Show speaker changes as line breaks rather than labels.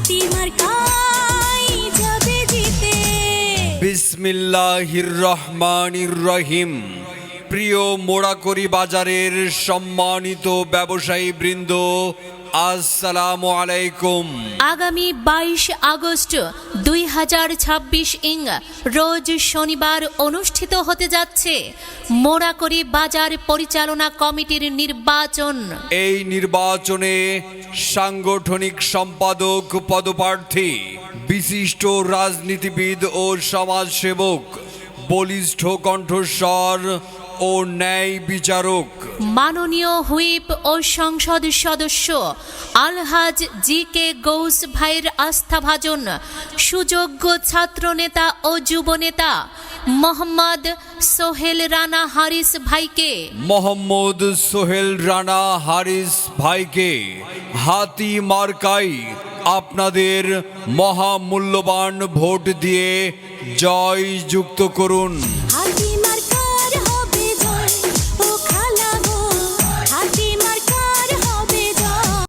হাতি মার্কাই যাবে জিতে।
বিসমিল্লাহির রহমানির রহিম। প্রিয় মোড়াকড়ি বাজারের সম্মানিত ব্যবসায়ী বৃন্দ, আসসালামু আলাইকুম।
আগামী 22 আগস্ট 2026 ইং রোজ শনিবার অনুষ্ঠিত হতে যাচ্ছে মোড়াকড়ি বাজার পরিচালনা কমিটির নির্বাচন।
এই নির্বাচনে সাংগঠনিক সম্পাদক পদপ্রার্থী বিশিষ্ট রাজনীতিবিদ ও সমাজসেবক, বলিষ্ঠ কণ্ঠস্বর ও ন্যায় বিচারক
মাননীয় হুইপ ও সংসদ সদস্য আলহাজ জি.কে. গৌস ভাইয়ের আস্থাভাজন সুযোগ্য ছাত্রনেতা ও যুবনেতা মোহাম্মদ সোহেল রানা হারিস ভাইকে,
মোহাম্মদ সোহেল রানা হারিস ভাইকে হাতি মার্কাই আপনাদের মহামূল্যবান ভোট দিয়ে জয়যুক্ত করুন।
হাতি